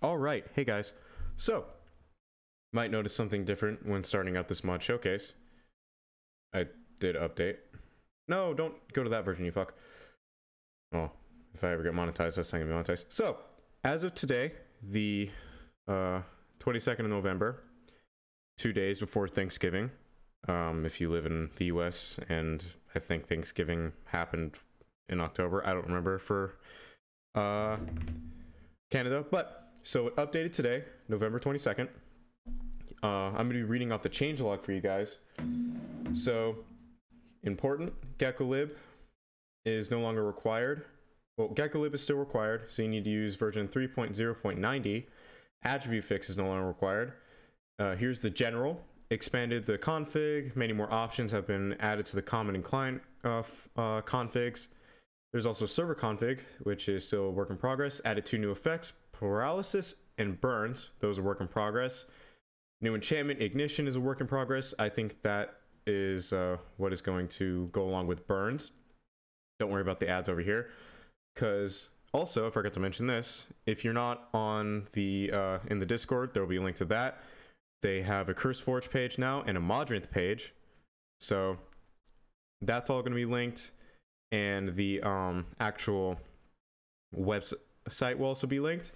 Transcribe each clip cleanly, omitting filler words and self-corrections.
All right, hey guys. So, might notice something different when starting out this mod showcase. I did update. No, don't go to that version, you fuck. Oh, if I ever get monetized, that's not gonna be monetized. So, as of today, the 22nd of November, 2 days before Thanksgiving, if you live in the US, and I think Thanksgiving happened in October. I don't remember for Canada, but so it updated today, November 22nd. I'm going to be reading off the changelog for you guys. So, important, GeckoLib is no longer required. Well, GeckoLib is still required, so you need to use version 3.0.90. Attribute fix is no longer required. Here's the general. Expanded the config. Many more options have been added to the common and client configs. There's also server config, which is still a work in progress. Added 2 new effects, paralysis and burns. Those are work in progress. New enchantment, ignition is a work in progress. I think that is what is going to go along with burns. Don't worry about the ads over here. Because also, I forgot to mention this, if you're not on the in the Discord, there will be a link to that. They have a CurseForge page now and a Modrinth page. So that's all going to be linked. And the actual website will also be linked.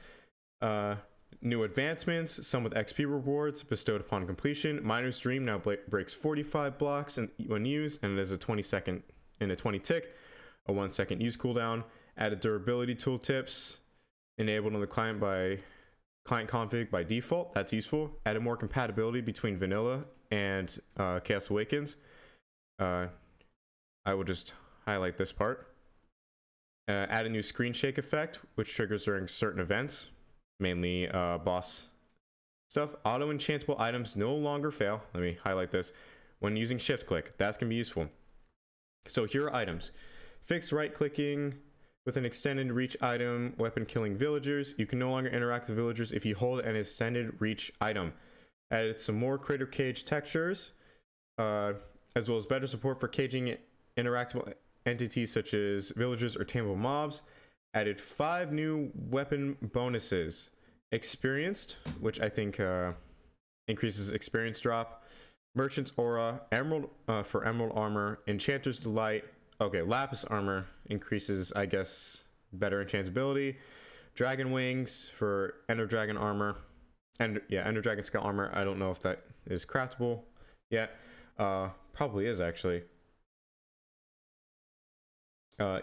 New advancements, some with XP rewards bestowed upon completion. Miner's Dream now breaks 45 blocks when used, and it is a 20-second and a 20 tick, a 1-second use cooldown. Added durability tooltips enabled on the client config by default. That's useful. Added more compatibility between vanilla and Chaos Awakens. I will just highlight this part. Add a new screen shake effect, which triggers during certain events, mainly boss stuff. Auto enchantable items no longer fail. Let me highlight this. When using shift click, that's going to be useful. So here are items. Fixed right clicking with an extended reach item, weapon killing villagers. You can no longer interact with villagers if you hold an extended reach item. Added some more crater cage textures, as well as better support for caging interactable entities such as villagers or tameable mobs. Added 5 new weapon bonuses. Experienced, which I think increases experience drop. Merchant's Aura, Emerald for Emerald Armor, Enchanter's Delight. Okay, Lapis Armor increases, I guess, better enchantability. Dragon Wings for Ender Dragon Armor. And yeah, Ender Dragon Scale Armor. I don't know if that is craftable yet. Probably is, actually.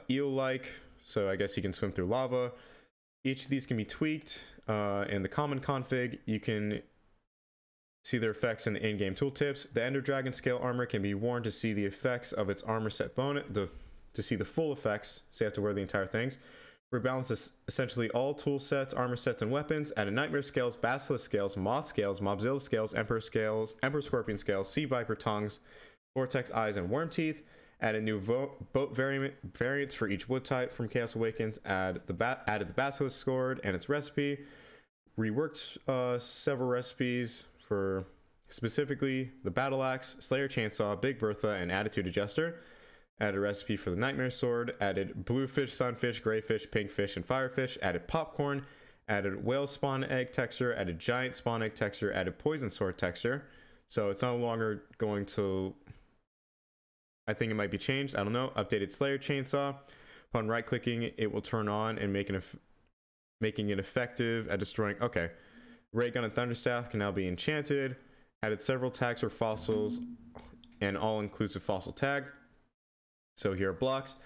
Eel-like, so I guess you can swim through lava. Each of these can be tweaked. In the common config, you can see their effects in the in-game tooltips. The Ender Dragon Scale Armor can be worn to see the effects of its armor set bonus, to see the full effects, so you have to wear the entire things. Rebalances essentially all tool sets, armor sets, and weapons. Added Nightmare Scales, Basilisk Scales, Moth Scales, Mobzilla Scales, Emperor Scorpion Scales, Sea Viper Tongues, Vortex Eyes, and Worm Teeth. Added new boat variants for each wood type from Chaos Awakens. Added the Basilisk Sword and its recipe. Reworked several recipes for specifically the Battle Axe, Slayer Chainsaw, Big Bertha, and Attitude Adjuster. Added a recipe for the Nightmare Sword. Added Bluefish, Sunfish, Greyfish, Pinkfish, and Firefish. Added Popcorn. Added Whale Spawn Egg texture. Added Giant Spawn Egg texture. Added Poison Sword texture. So it's no longer going to... I think it might be changed. I don't know. Updated Slayer Chainsaw. Upon right-clicking, it will turn on and making it effective at destroying... Okay. Ray Gun and Thunderstaff can now be enchanted. Added several tags for fossils and all-inclusive fossil tag. So here are blocks.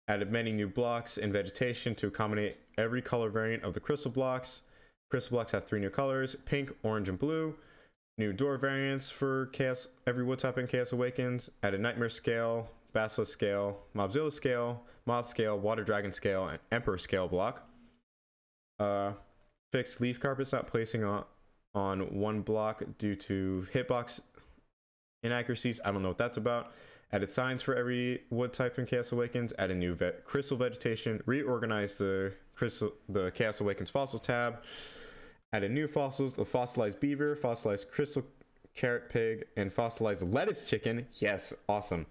Added many new blocks and vegetation to accommodate every color variant of the crystal blocks. Crystal blocks have 3 new colors: pink, orange, and blue. New door variants for Chaos, every wood type in Chaos Awakens. Added Nightmare Scale, Basilisk Scale, Mobzilla Scale, Moth Scale, Water Dragon Scale, and Emperor Scale block. Fixed leaf carpets not placing on one block due to hitbox inaccuracies. I don't know what that's about. Added signs for every wood type in Chaos Awakens. Added new crystal vegetation. Reorganized the Chaos Awakens fossil tab. Added new fossils: the fossilized beaver, fossilized crystal carrot pig, and fossilized lettuce chicken. Yes, awesome.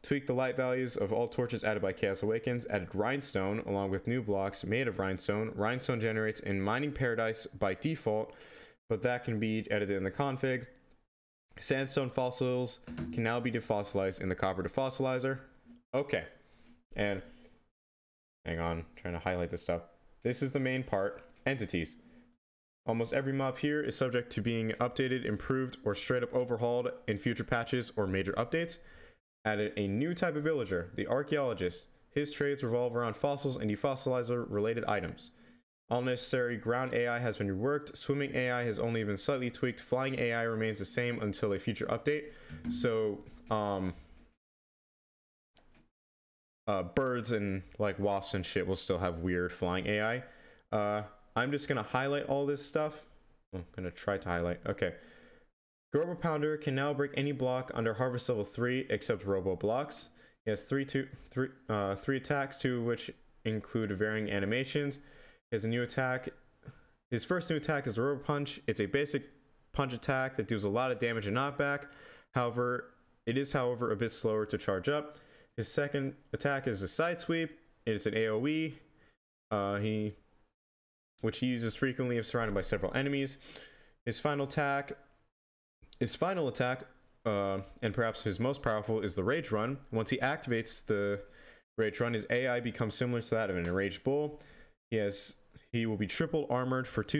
Tweak the light values of all torches added by Chaos Awakens. Added rhinestone along with new blocks made of rhinestone. Rhinestone generates in Mining Paradise by default, but that can be edited in the config. Sandstone fossils can now be defossilized in the copper defossilizer. Okay, and hang on, trying to highlight this stuff. This is the main part, entities. Almost every mob here is subject to being updated, improved, or straight up overhauled in future patches or major updates. Added a new type of villager, the archaeologist. His trades revolve around fossils and defossilizer related items. All necessary ground AI has been reworked. Swimming AI has only been slightly tweaked. Flying AI remains the same until a future update. So, birds and like wasps and shit will still have weird flying AI. I'm just gonna highlight all this stuff. I'm gonna try to highlight. Okay. Robo Pounder can now break any block under Harvest Level 3 except Robo Blocks. He has three attacks, two of which include varying animations. He has a new attack. His first new attack is the Robo Punch. It's a basic punch attack that deals a lot of damage and knockback. However, it is a bit slower to charge up. His second attack is a Side Sweep. It's an AoE, which he uses frequently if surrounded by several enemies. His final attack, and perhaps his most powerful, is the Rage Run. Once he activates the Rage Run, his AI becomes similar to that of an enraged bull. He will be triple armored for the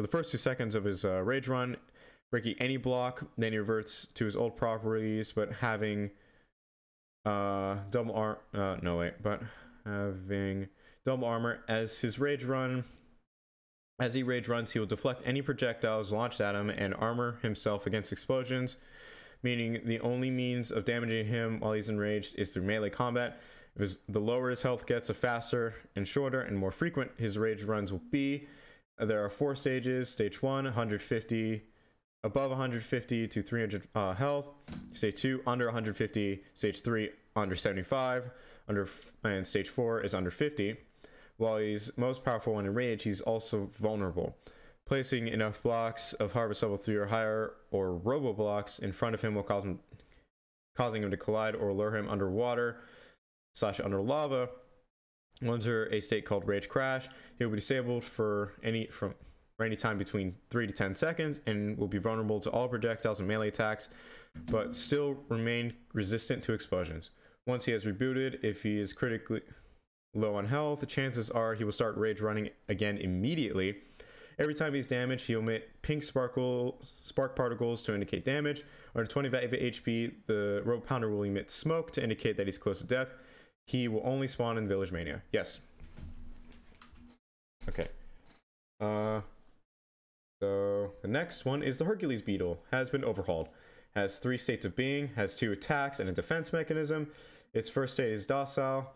first 2 seconds of his Rage Run, breaking any block. Then he reverts to his old properties, but having having double armor as his Rage Run. As he rage runs, he will deflect any projectiles launched at him and armor himself against explosions, meaning the only means of damaging him while he's enraged is through melee combat. The lower his health gets, the faster and shorter and more frequent his rage runs will be. There are 4 stages. Stage 1, 150, above 150 to 300 health. Stage 2, under 150. Stage 3, under 75. And stage 4 is under 50. While he's most powerful when enraged, he's also vulnerable. Placing enough blocks of Harvest Level 3 or higher, or Robo Blocks, in front of him will causing him to collide or lure him underwater / under lava. Will enter a state called Rage Crash. He will be disabled for any time between 3 to 10 seconds and will be vulnerable to all projectiles and melee attacks, but still remain resistant to explosions. Once he has rebooted, if he is critically low on health, the chances are he will start rage running again immediately. Every time he's damaged, he'll emit pink spark particles to indicate damage. Under 25 HP, the Robo Pounder will emit smoke to indicate that he's close to death. He will only spawn in Village Mania. Yes. Okay. So the next one is the Hercules Beetle. Has been overhauled. Has 3 states of being. Has 2 attacks and a defense mechanism. Its first state is docile.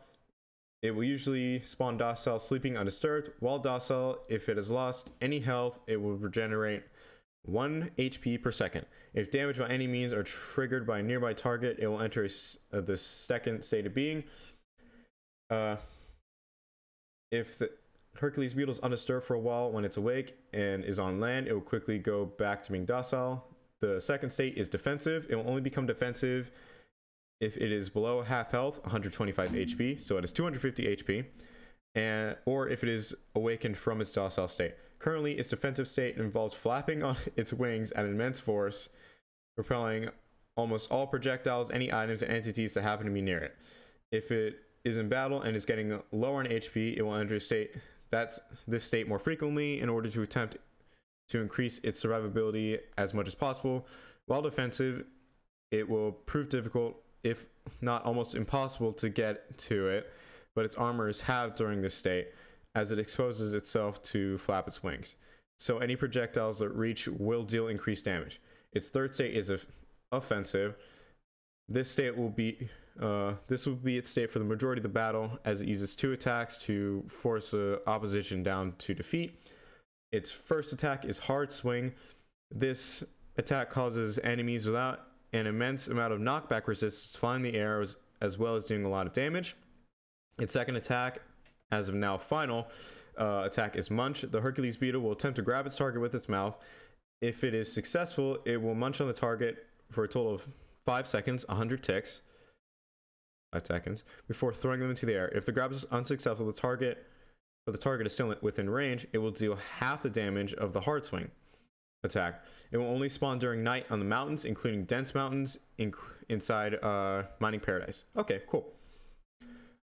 It will usually spawn docile, sleeping undisturbed. While docile, if it has lost any health, it will regenerate 1 HP per second. If damaged by any means or triggered by a nearby target, it will enter the second state of being. If the Hercules Beetle is undisturbed for a while when it's awake and is on land, it will quickly go back to being docile. The second state is defensive. It will only become defensive if it is below half health, 125 HP, so it is 250 HP, or if it is awakened from its docile state. Currently, its defensive state involves flapping on its wings at immense force, repelling almost all projectiles, any items, and entities that happen to be near it. If it is in battle and is getting lower in HP, it will enter this state more frequently in order to attempt to increase its survivability as much as possible. While defensive, it will prove difficult, if not almost impossible, to get to it, but its armor is halved during this state as it exposes itself to flap its wings. So any projectiles that reach will deal increased damage. Its third state is offensive. This will be its state for the majority of the battle, as it uses 2 attacks to force the opposition down to defeat. Its first attack is Hard Swing. This attack causes enemies without an immense amount of knockback resistance to fly in the air, as well as doing a lot of damage. Its second attack, as of now final, attack is Munch. The Hercules Beetle will attempt to grab its target with its mouth. If it is successful, it will munch on the target for a total of 5 seconds, 100 ticks, 5 seconds, before throwing them into the air. If the grab is unsuccessful, but the target is still within range, it will deal half the damage of the hard swing attack. It will only spawn during night on the mountains, including dense mountains inside Mining Paradise. Okay, cool.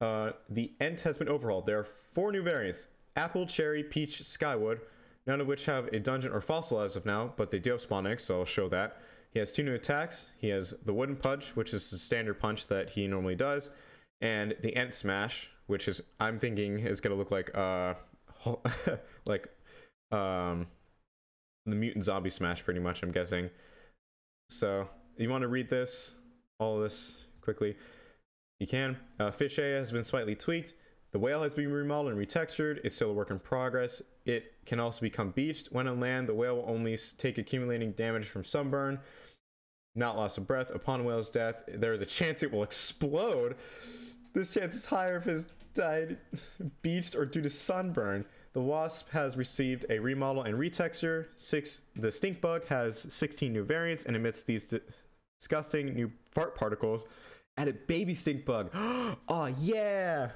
The Ent has been overhauled. There are 4 new variants: Apple, Cherry, Peach, Skywood, none of which have a dungeon or fossil as of now, but they do have spawn eggs, so I'll show that. He has 2 new attacks. He has the Wooden Punch, which is the standard punch that he normally does, and the Ent Smash, which is, I'm thinking, is gonna look like like the mutant zombie smash, pretty much, I'm guessing. So you want to read all of this quickly, you can. Fish A has been slightly tweaked. The whale has been remodeled and retextured. It's still a work in progress. It can also become beached. When on land, the whale will only take accumulating damage from sunburn, not loss of breath. Upon a whale's death, there is a chance it will explode. This chance is higher if it's died beached or due to sunburn. The wasp has received a remodel and retexture. The stink bug has 16 new variants and emits these disgusting new fart particles. Added baby stink bug. Oh yeah!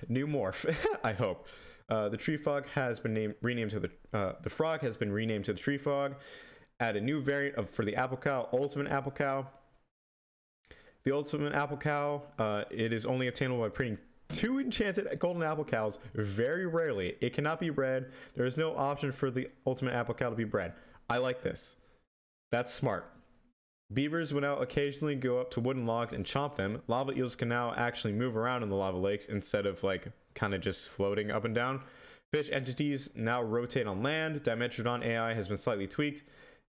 New morph. I hope. The tree frog has been renamed to the frog has been renamed to the tree frog. Add a new variant for the apple cow, ultimate apple cow. The ultimate apple cow, it is only obtainable by printing 2 enchanted golden apple cows, very rarely. It cannot be bred. There is no option for the ultimate apple cow to be bred. I like this. That's smart. Beavers will now occasionally go up to wooden logs and chomp them. Lava eels can now actually move around in the lava lakes instead of like kind of just floating up and down. Fish entities now rotate on land. Dimetrodon AI has been slightly tweaked.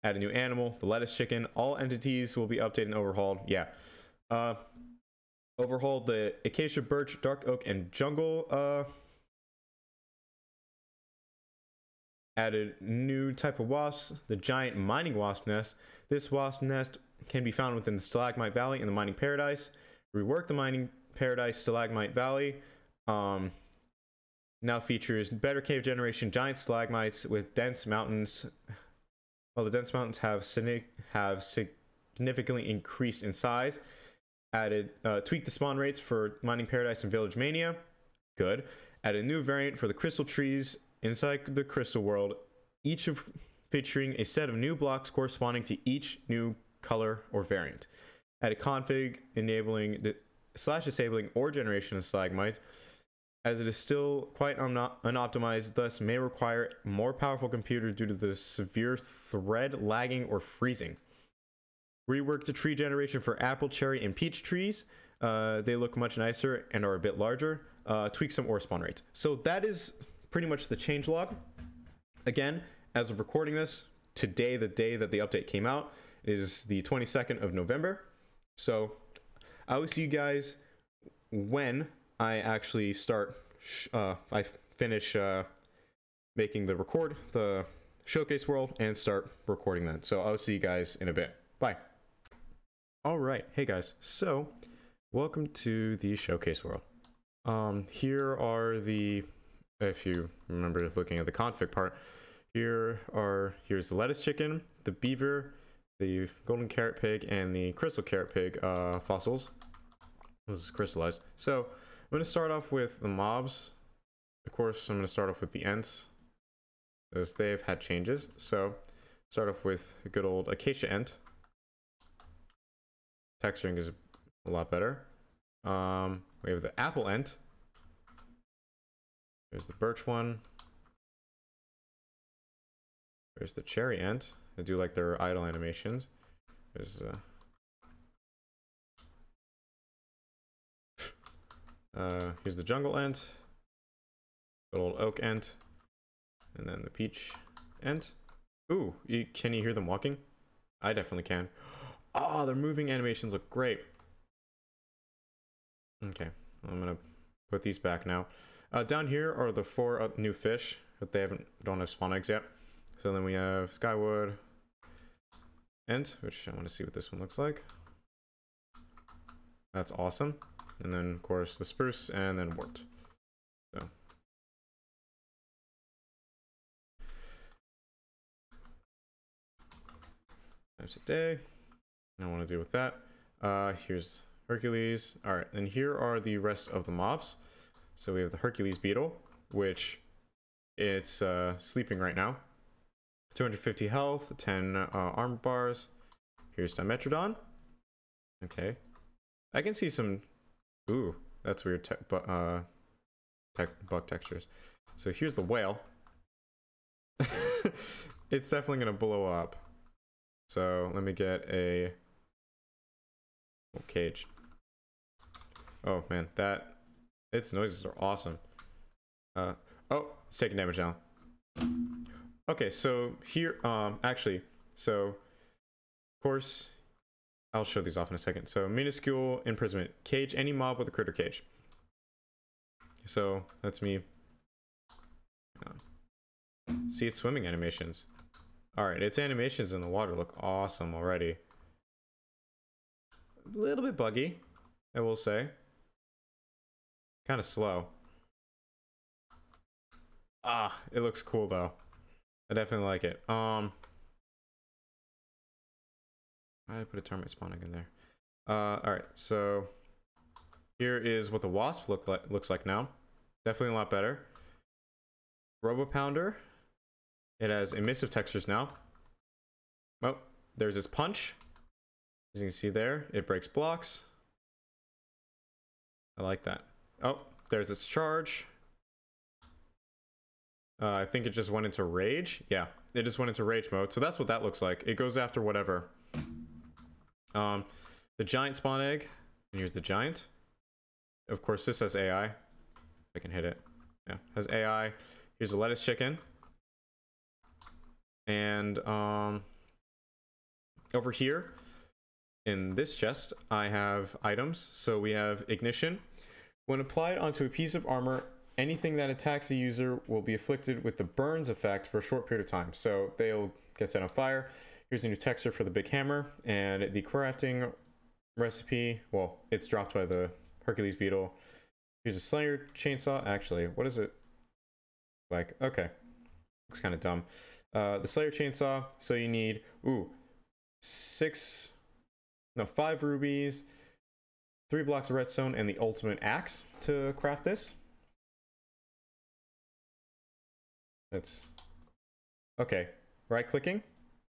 Add a new animal, the lettuce chicken. All entities will be updated and overhauled. Yeah. Overhauled the acacia, birch, dark oak, and jungle. Added new type of wasps, the giant mining wasp nest. This wasp nest can be found within the Stalagmite Valley in the Mining Paradise. Reworked the Mining Paradise Stalagmite Valley. Now features better cave generation, giant stalagmites with dense mountains. Well, the dense mountains have significantly increased in size. Added tweaked the spawn rates for Mining Paradise and Village Mania. Good. Added a new variant for the crystal trees inside the crystal world, each featuring a set of new blocks corresponding to each new color or variant. Added config enabling disabling ore generation of stalagmites, as it is still quite unoptimized, thus may require more powerful computer due to the severe thread lagging or freezing. Reworked the tree generation for apple, cherry, and peach trees. They look much nicer and are a bit larger. Tweak some ore spawn rates. So that is pretty much the changelog. Again, as of recording this, today, the day that the update came out, is the 22nd of November. So I will see you guys when I actually start, I finish making the showcase world and start recording that. So I'll see you guys in a bit. Bye. All right, hey guys, so welcome to the showcase world. Here are if you remember looking at the config part, here's the lettuce chicken, the beaver, the golden carrot pig, and the crystal carrot pig fossils. This is crystallized. So I'm going to start off with the mobs. Of course, I'm going to start off with the ents, as they've had changes. So start off with a good old acacia ent. Texturing is a lot better. We have the apple ent. There's the birch one. There's the cherry ent. I do like their idle animations. There's here's the jungle ent. Good old oak ent. And then the peach ent. Ooh, can you hear them walking? I definitely can. Oh, their moving animations look great. Okay, I'm gonna put these back now. Down here are the 4 new fish, but they don't have spawn eggs yet. So then we have Skywood Ent, which I want to see what this one looks like. That's awesome. And then of course the spruce and then wart. So times a day. I don't want to deal with that. Here's Hercules. All right, and here are the rest of the mobs. So we have the Hercules beetle, which it's sleeping right now. 250 health, 10 armor bars. Here's Dimetrodon. Okay, I can see some. Ooh, that's weird. Bug textures. So here's the whale. It's definitely gonna blow up. So let me get a cage. Oh man, its noises are awesome. Oh, it's taking damage now. Okay, so here, actually, so of course, I'll show these off in a second. So minuscule imprisonment, cage any mob with a critter cage. So that's me. See its swimming animations. All right, its animations in the water look awesome already. A little bit buggy, I will say. Kind of slow. Ah, it looks cool though. I definitely like it. I put a termite spawning in there. All right, so here is what the wasp looks like now. Definitely a lot better. Robo Pounder. It has emissive textures now. Oh, there's this punch. As you can see there, it breaks blocks. I like that. Oh, there's its charge. I think it just went into rage. Yeah, it just went into rage mode. So that's what that looks like. It goes after whatever. The giant spawn egg. And here's the giant. Of course, this has AI. I can hit it. Yeah, has AI. Here's a lettuce chicken. And over here in this chest, I have items. So we have ignition. When applied onto a piece of armor, anything that attacks the user will be afflicted with the burns effect for a short period of time. So they'll get set on fire. Here's a new texture for the big hammer, and the crafting recipe, well, it's dropped by the Hercules beetle. Here's a Slayer chainsaw. Actually, what is it like? Okay, looks kind of dumb. The Slayer chainsaw, so you need, 5 rubies, 3 blocks of redstone, and the ultimate axe to craft this. That's okay. Right clicking,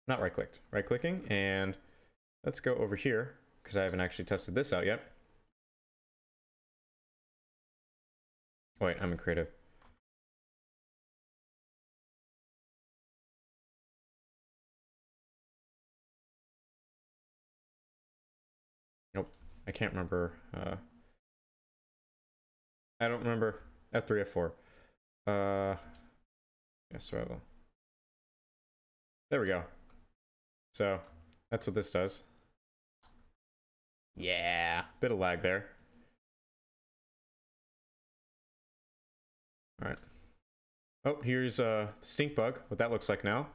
not right clicked, right clicking, and let's go over here because I haven't actually tested this out yet. Wait, I'm in creative. Nope, I can't remember. I don't remember F3, F4. Yeah, survival. There we go. So that's what this does. Yeah, bit of lag there. All right. Oh, here's stink bug. What that looks like now.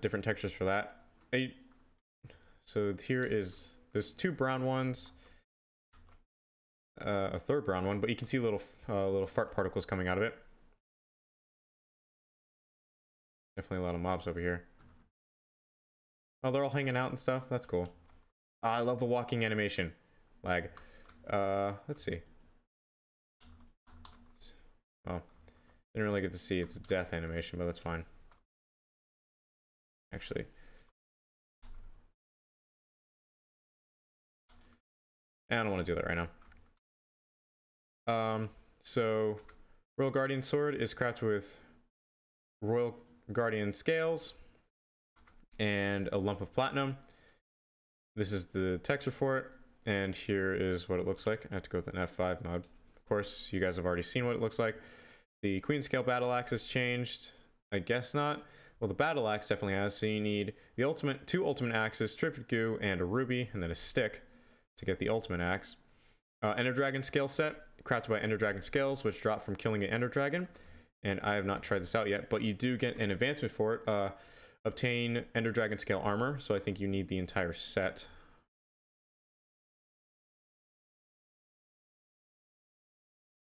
Different textures for that. So here is there's 2 brown ones, a 3rd brown one, but you can see little fart particles coming out of it. Definitely a lot of mobs over here. Oh, they're all hanging out and stuff. That's cool. I love the walking animation. Lag. Let's see. Oh, didn't really get to see its death animation, but that's fine. Actually, I don't want to do that right now. So Royal Guardian Sword is crafted with Royal Guardian scales and a lump of platinum. This is the texture for it, and here is what it looks like. I have to go with an F5 mode. Of course, you guys have already seen what it looks like. The Queen Scale battle axe has changed. I guess not. Well, the battle axe definitely has. So you need the 2 ultimate axes, Trifid Goo, and a ruby, and then a stick to get the ultimate axe. Ender Dragon scale set, crafted by Ender Dragon scales, which drop from killing an Ender Dragon. And I have not tried this out yet, but you do get an advancement for it. Obtain Ender Dragon scale armor, so I think you need the entire set.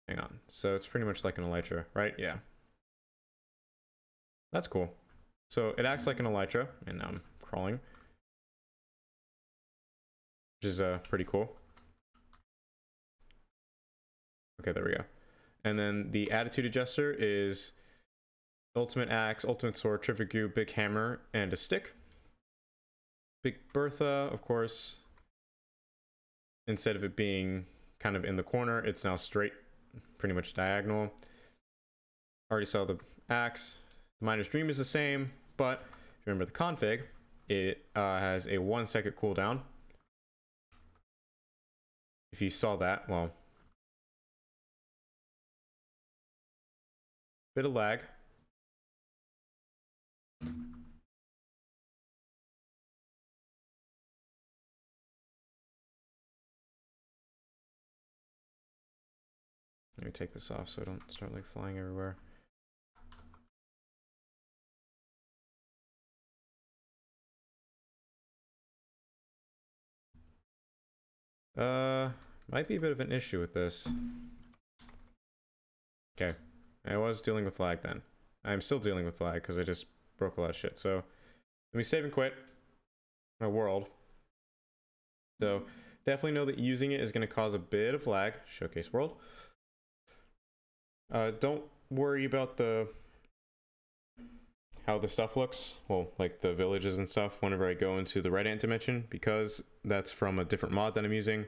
Hang on, so it's pretty much like an elytra, right? Yeah. That's cool. So it acts like an elytra, and now I'm crawling. which is pretty cool. Okay, there we go. And then the attitude adjuster is ultimate axe, ultimate sword, terrific goo, big hammer, and a stick. Big Bertha, of course, instead of it being kind of in the corner, it's now straight, pretty much diagonal. Already saw the axe. The Miner's Dream is the same, but if you remember the config, it has a 1 second cooldown. If you saw that, well, bit of lag. Let me take this off so I don't start like flying everywhere. Might be a bit of an issue with this. Okay, I was dealing with lag then. I'm still dealing with lag because I just broke a lot of shit. So let me save and quit my world. So definitely know that using it is going to cause a bit of lag. Showcase world. Don't worry about how the stuff looks, well, like the villages and stuff, whenever I go into the Red Ant dimension, because that's from a different mod that I'm using.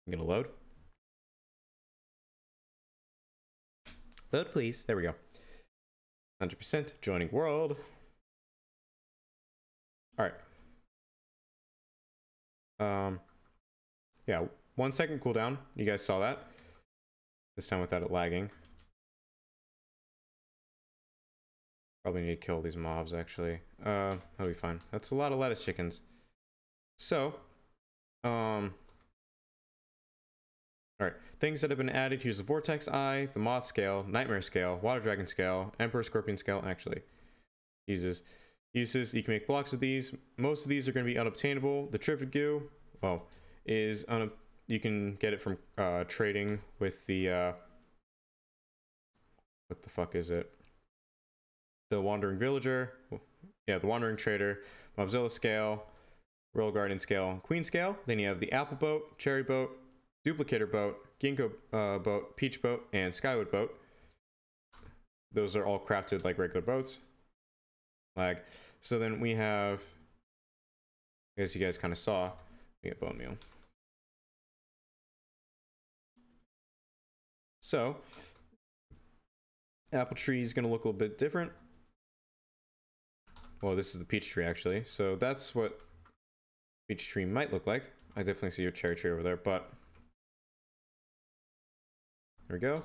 I'm gonna load. Load, please. There we go. 100% joining world. All right. Yeah, 1 second cooldown. You guys saw that. This time without it lagging. Probably need to kill these mobs, actually. That'll be fine. That's a lot of lettuce chickens. So, alright. Things that have been added. Here's the Vortex Eye, the Moth Scale, Nightmare Scale, Water Dragon Scale, Emperor Scorpion Scale, actually. Uses, you can make blocks of these. Most of these are going to be unobtainable. The Terrific Goo, well, is you can get it from trading with the, what the fuck is it? The Wandering Villager, yeah, the Wandering Trader, Mobzilla Scale, Royal Guardian Scale, Queen Scale. Then you have the Apple Boat, Cherry Boat, Duplicator Boat, Ginkgo Boat, Peach Boat, and Skywood Boat. Those are all crafted like regular boats. Lag. So then we have, I guess you guys kind of saw, we get bone meal. So, apple tree is going to look a little bit different. Well, this is the peach tree, actually. So that's what peach tree might look like. I definitely see your cherry tree over there, but there we go.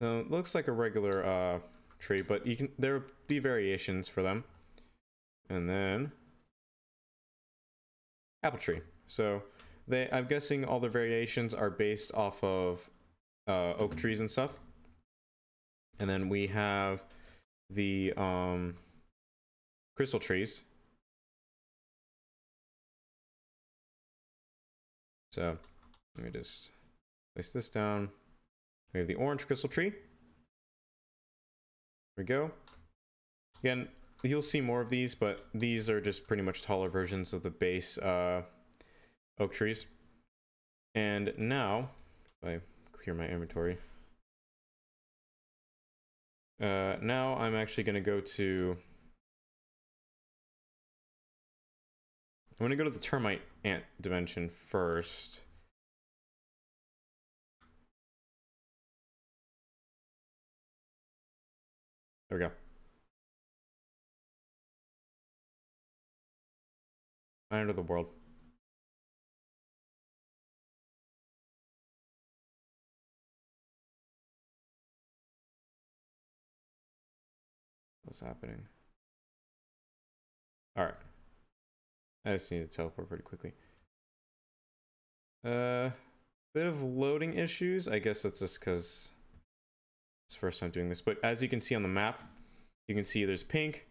So it looks like a regular tree, but there will be variations for them. And then apple tree. So I'm guessing all the variations are based off of oak trees and stuff. And then we have the crystal trees. So let me just place this down. We have the orange crystal tree. There we go. Again, you'll see more of these, but these are just pretty much taller versions of the base oak trees. And now, if I clear my inventory, now I'm actually going to go to, I'm going to go to the termite ant dimension first. There we go. End of the world. What's happening? All right. I just need to teleport pretty quickly. Bit of loading issues. I guess that's just because it's the first time doing this. But as you can see on the map, you can see there's pink,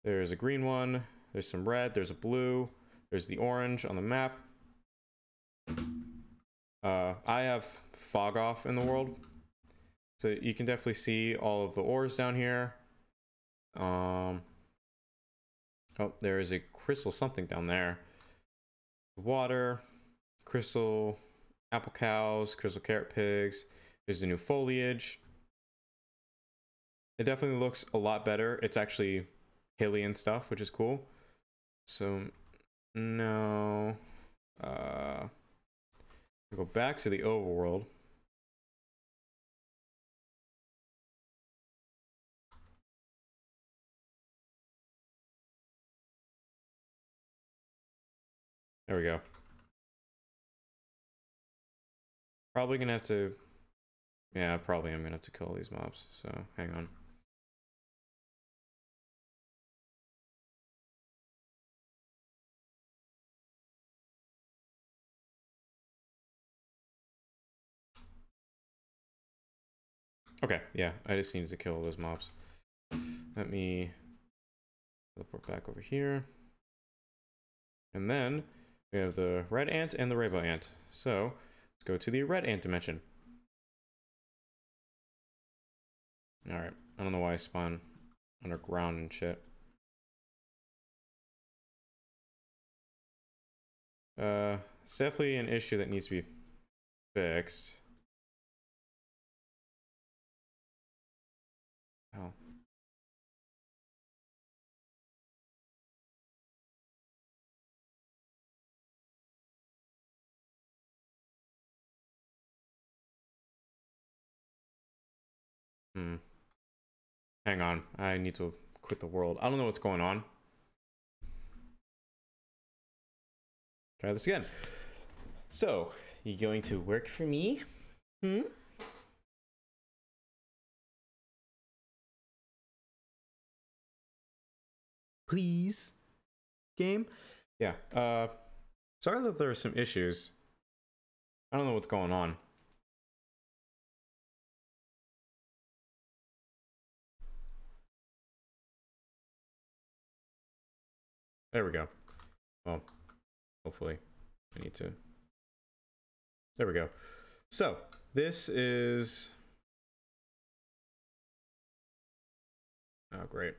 there's a green one, there's some red, there's a blue, there's the orange on the map. I have fog off in the world, so you can definitely see all of the ores down here. Oh, there is a crystal something down there. Water, crystal apple cows, crystal carrot pigs. There's the new foliage. It definitely looks a lot better. It's actually hilly and stuff, which is cool. So no, go back to the overworld. There we go. Probably gonna have to, yeah, probably I'm gonna have to kill all these mobs. So hang on. Okay, yeah, I just needed to kill all those mobs. Let me teleport back over here. And then we have the red ant and the rainbow ant. So let's go to the red ant dimension. Alright, I don't know why I spawn underground and shit. It's definitely an issue that needs to be fixed. Oh. Hang on, I need to quit the world. I don't know what's going on. Try this again. So, you going to work for me? Please? Game? Yeah, sorry that there are some issues. I don't know what's going on. There we go. Well, hopefully I need to. There we go. So, this is... Oh, great.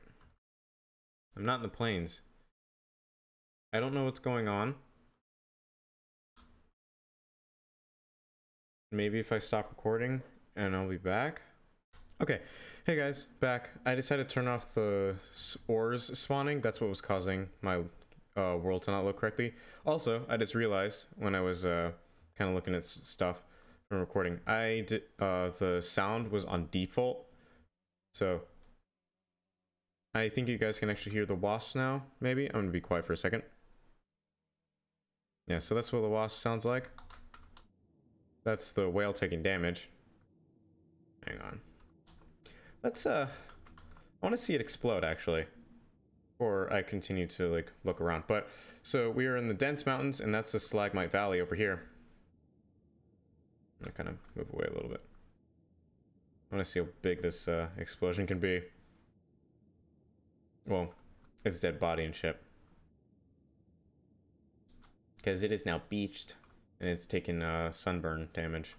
I'm not in the plains. I don't know what's going on. Maybe if I stop recording and I'll be back. Okay, hey guys, back. I decided to turn off the ores spawning. That's what was causing my world to not look correctly. Also, I just realized when I was kind of looking at stuff from recording, I did the sound was on default. So I think you guys can actually hear the wasps now. Maybe I'm gonna be quiet for a second. Yeah, so that's what the wasp sounds like. That's the whale taking damage. Hang on. Let's I want to see it explode actually, or I continue to like look around. But so we are in the dense mountains, and that's the stalagmite valley over here. I'm gonna kind of move away a little bit. I want to see how big this explosion can be. Well, its dead body and shit, because it is now beached and it's taken sunburn damage.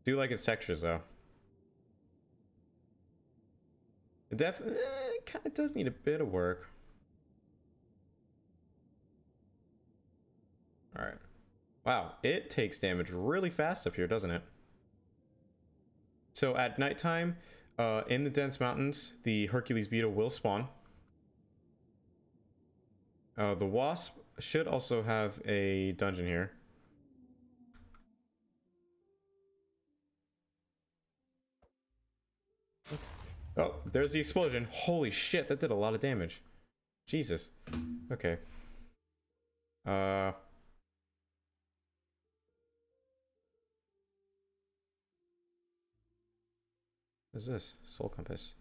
Do like its textures though. It kind of does need a bit of work. All right. Wow, it takes damage really fast up here, doesn't it? So at nighttime, in the dense mountains, the Hercules beetle will spawn. The wasp should also have a dungeon here. Oh, there's the explosion. Holy shit, that did a lot of damage. Jesus. Okay. What is this? Soul compass.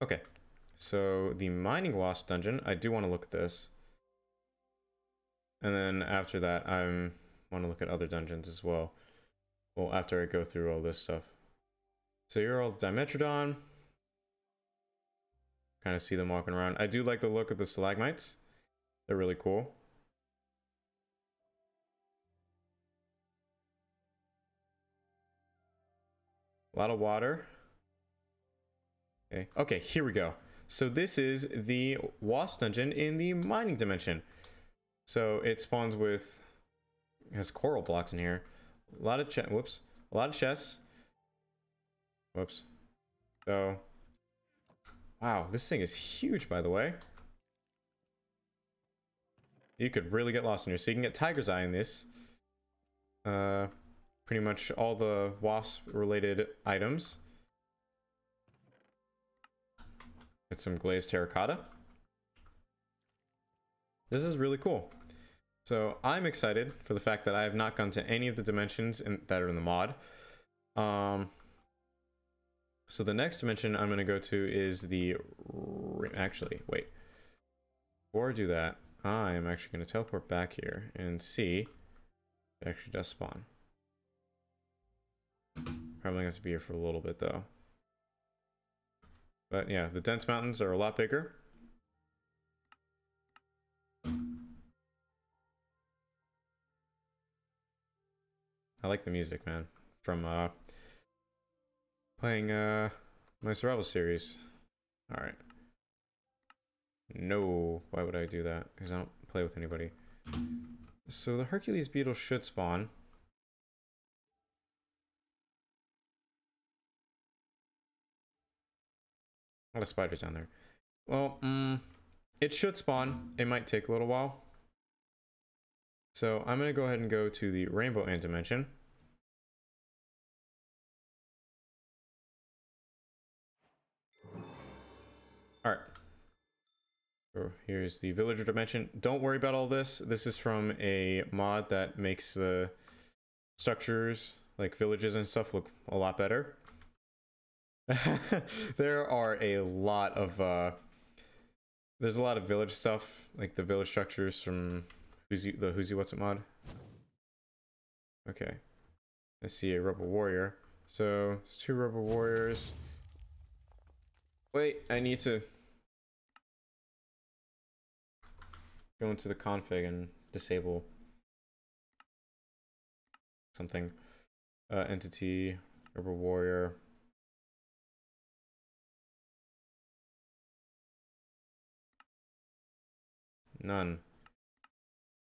Okay. So the mining wasp dungeon, I do want to look at this. And then after that, I want to look at other dungeons as well. Well, after I go through all this stuff. So you're all Dimetrodon. Kind of see them walking around. I do like the look of the stalagmites. They're really cool. A lot of water. Okay, here we go. So this is the wasp dungeon in the mining dimension. So it spawns with, it has coral blocks in here. A lot of a lot of chests. Whoops. So, wow, this thing is huge, by the way. You could really get lost in here. So you can get Tiger's Eye in this. Pretty much all the wasp-related items. Get some glazed terracotta. This is really cool. So I'm excited for the fact that I have not gone to any of the dimensions that are in the mod. So the next dimension I'm going to go to is the... Actually, wait. Before I do that, I'm actually going to teleport back here and see if it actually does spawn. Probably going to have to be here for a little bit, though. But yeah, the dense mountains are a lot bigger. I like the music, man, from playing my survival series. All right. No, why would I do that? Because I don't play with anybody. So the Hercules beetle should spawn. A lot of spiders down there. Well, it should spawn. It might take a little while. So I'm going to go ahead and go to the rainbow ant dimension. All right. So here's the villager dimension. Don't worry about all this. This is from a mod that makes the structures, like villages and stuff, look a lot better. There are a lot of there's a lot of village stuff, like the village structures from Who's What's It mod. Okay, I see a rebel warrior. So it's 2 rebel warriors. Wait, I need to go into the config and disable something. Entity, rebel warrior. None.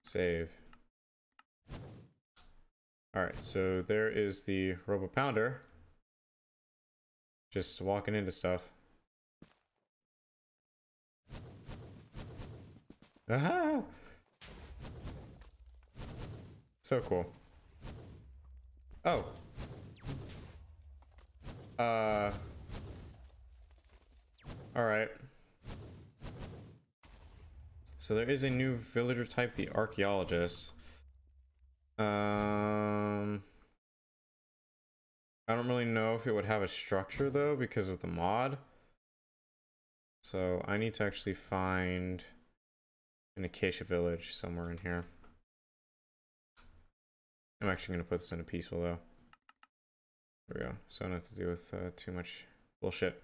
Save. Alright, so there is the Robo Pounder. Just walking into stuff. Aha! So cool. Oh. Alright. So there is a new villager type, the archaeologist. I don't really know if it would have a structure though because of the mod. So I need to actually find an acacia village somewhere in here. I'm actually going to put this in a peaceful though. There we go. So not to deal with too much bullshit.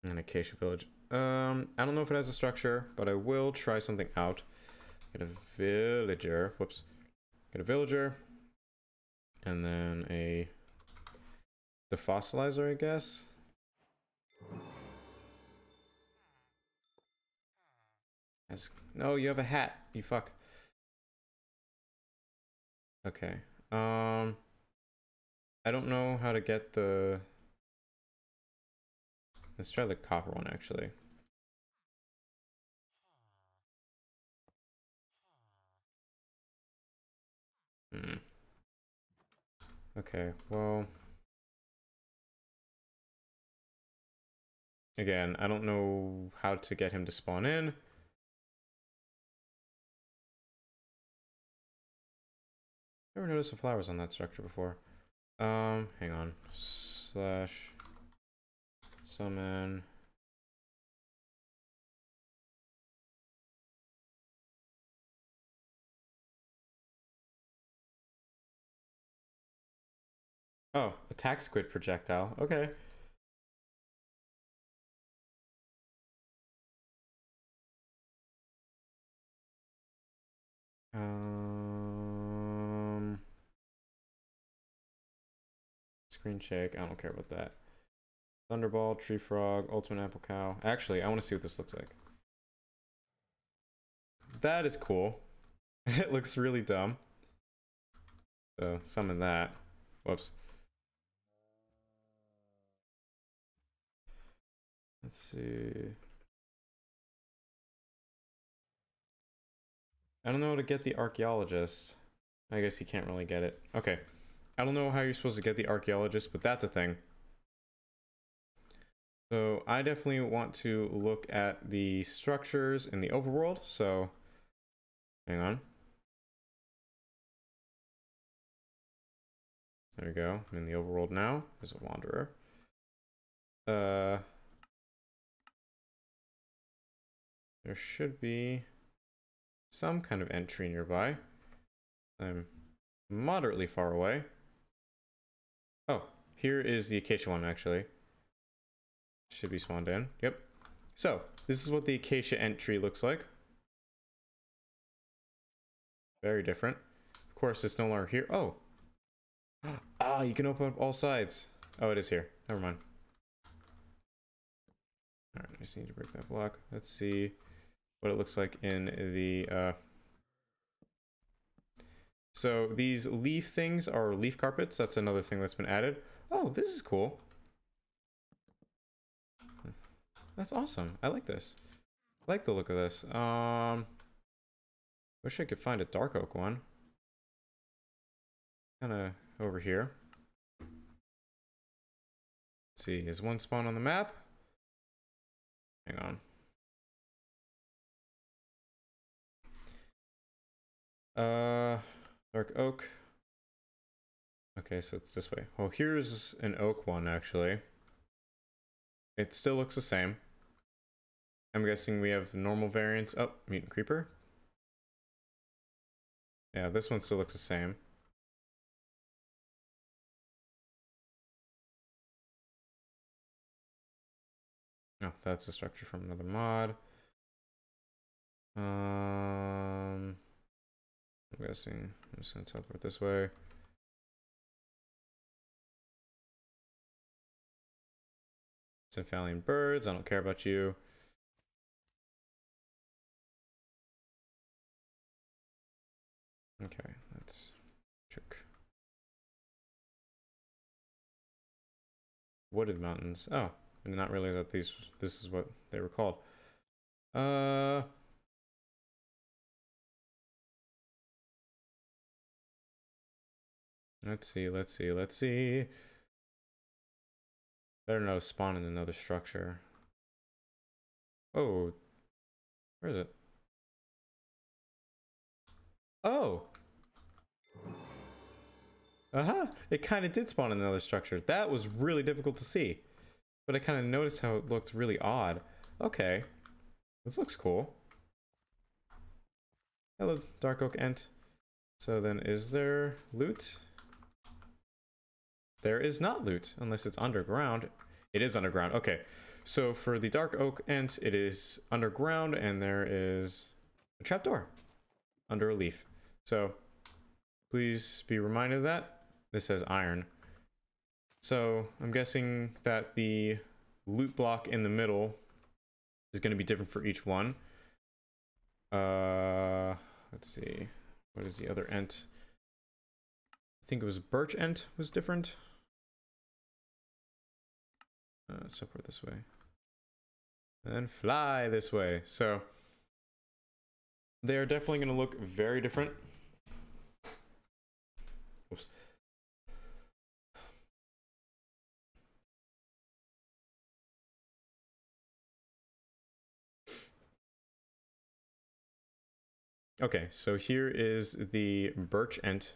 An acacia village. I don't know if it has a structure, but I will try something out. Get a villager. Whoops. Get a villager. And then a defossilizer, I guess. No, you have a hat. You fuck. Okay. I don't know how to get the... Let's try the copper one, actually. Okay, well... Again, I don't know how to get him to spawn in. Never noticed the flowers on that structure before. Hang on. Slash... Summon... Oh, attack squid projectile. Okay. Screen shake. I don't care about that. Thunderball, tree frog, ultimate apple cow. Actually, I want to see what this looks like. That is cool. It looks really dumb. So summon that. Whoops. Let's see. I don't know how to get the archaeologist. I guess you can't really get it. Okay. I don't know how you're supposed to get the archaeologist, but that's a thing. So I definitely want to look at the structures in the overworld. So hang on. There we go. I'm in the overworld now as a wanderer. There should be some kind of entry nearby. I'm moderately far away. Oh, here is the acacia one actually. Should be spawned in. Yep. So this is what the acacia entry looks like. Very different. Of course, it's no longer here. Oh. Ah, you can open up all sides. Oh, it is here. Never mind. Alright, I just need to break that block. Let's see what it looks like in the so these leaf things are leaf carpets. That's another thing that's been added. Oh, this is cool. That's awesome. I like this. I like the look of this. Wish I could find a dark oak one. Kind of over here. Let's see, is one spawn on the map? Hang on. Dark oak. Okay, so it's this way. Well, here's an oak one actually. It still looks the same. I'm guessing we have normal variants. Oh, mutant creeper. Yeah, this one still looks the same. No, that's a structure from another mod. I'm guessing I'm just gonna teleport this way. Synphalian birds, I don't care about you. Okay, let's check. Wooded mountains. Oh, I did not realize that this is what they were called. Let's see. Better not spawn in another structure. Oh, where is it? Oh! It kind of did spawn in another structure. That was really difficult to see. But I kind of noticed how it looked really odd. Okay. This looks cool. Hello, Dark Oak Ent. So then, is there loot? There is not loot, unless it's underground. It is underground. Okay. So for the Dark Oak Ent, it is underground, and there is a trapdoor under a leaf. So please be reminded of that. This has iron. So I'm guessing that the loot block in the middle is going to be different for each one. Let's see. What is the other ent? I think it was birch ent was different. Let's teleport this way. And then fly this way. So they are definitely going to look very different. Oops. Okay, so here is the birch ent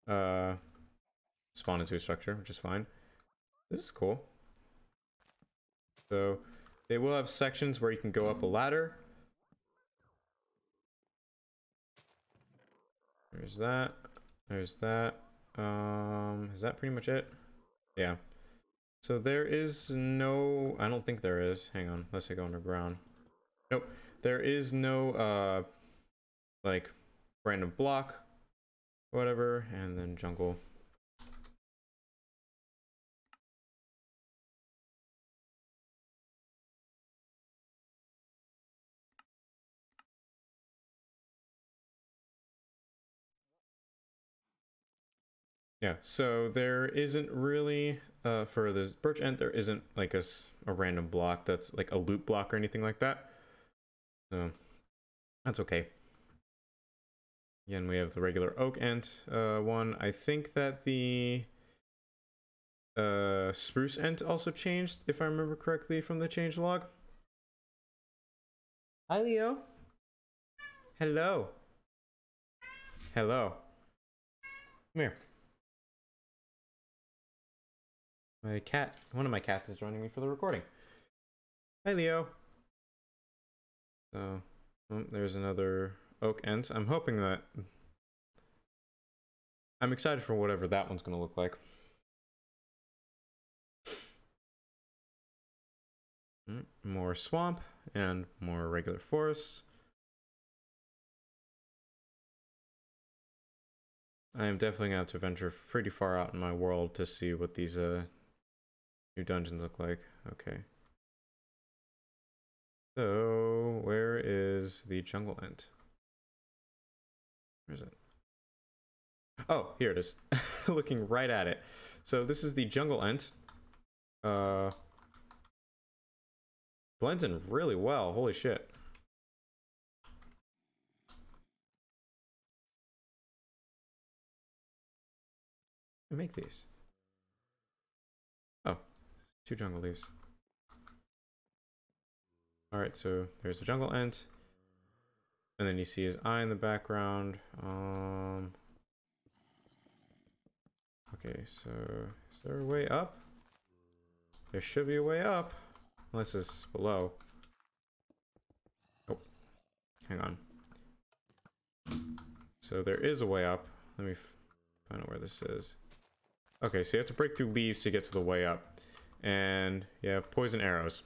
spawn into a structure, which is fine. This is cool. So they will have sections where you can go up a ladder. There's that. There's that. Is that pretty much it? Yeah. So there is no, I don't think there is. Hang on, let's say go underground. Nope. There is no like random block, whatever, and then jungle. Yeah, so there isn't really, for this birch ent, there isn't like a random block that's like a loot block or anything like that. So that's okay. Again, we have the regular oak ent one. I think that the spruce ent also changed, if I remember correctly from the change log. Hi, Leo. Hello. Hello. Come here. My cat, one of my cats is joining me for the recording. Hi, Leo. So, there's another oak ent. I'm hoping that... I'm excited for whatever that one's going to look like. More swamp and more regular forest. I am definitely going to have to venture pretty far out in my world to see what these new dungeons look like. Okay. So, where is the jungle ent? Where is it? Oh, here it is. Looking right at it. So this is the jungle ent. Blends in really well. Holy shit. Make these. Oh, 2 jungle leaves. Alright, so there's the jungle ent. And then you see his eye in the background. Okay, so is there a way up? There should be a way up. Unless it's below. Oh, hang on. So there is a way up. Let me find out where this is. Okay, so you have to break through leaves to get to the way up. And you have poison arrows.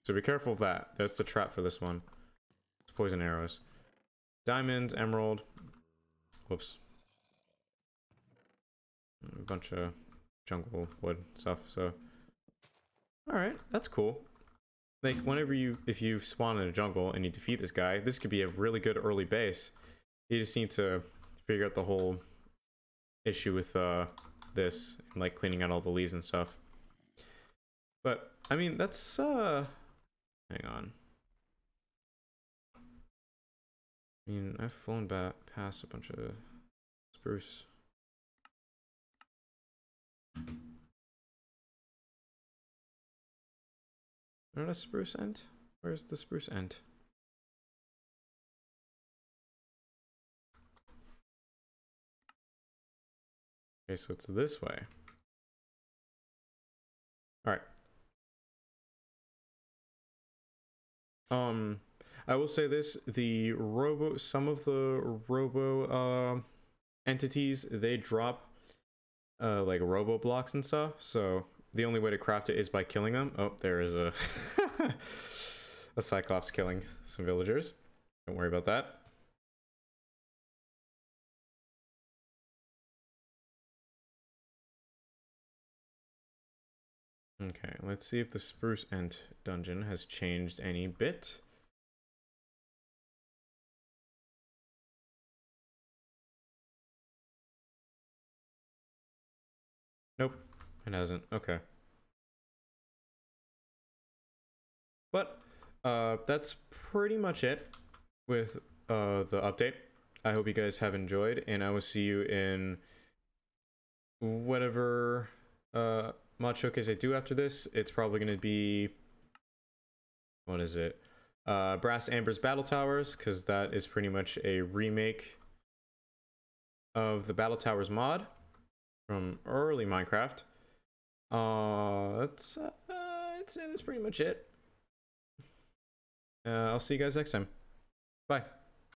So be careful of that. That's the trap for this one. It's poison arrows. Diamonds, emerald. Whoops. A bunch of jungle wood stuff, so. Alright, that's cool. Like, if you spawn in a jungle and you defeat this guy, this could be a really good early base. You just need to figure out the whole issue with this, like cleaning out all the leaves and stuff. But, I mean, that's, hang on. I mean, I've flown back past a bunch of spruce. Not a spruce ent? Where's the spruce ent? Okay, so it's this way. Alright. I will say this, some of the robo entities, they drop like robo blocks and stuff, so the only way to craft it is by killing them. Oh, there is a a cyclops killing some villagers. Don't worry about that. Okay, let's see if the spruce ent dungeon has changed any bit. Nope, it hasn't. Okay. But that's pretty much it with the update. I hope you guys have enjoyed, and I will see you in whatever mod showcase I do after this. It's probably going to be, what is it? Brass Amber's Battle Towers, because that is pretty much a remake of the Battle Towers mod from early Minecraft. That's pretty much it. I'll see you guys next time. Bye.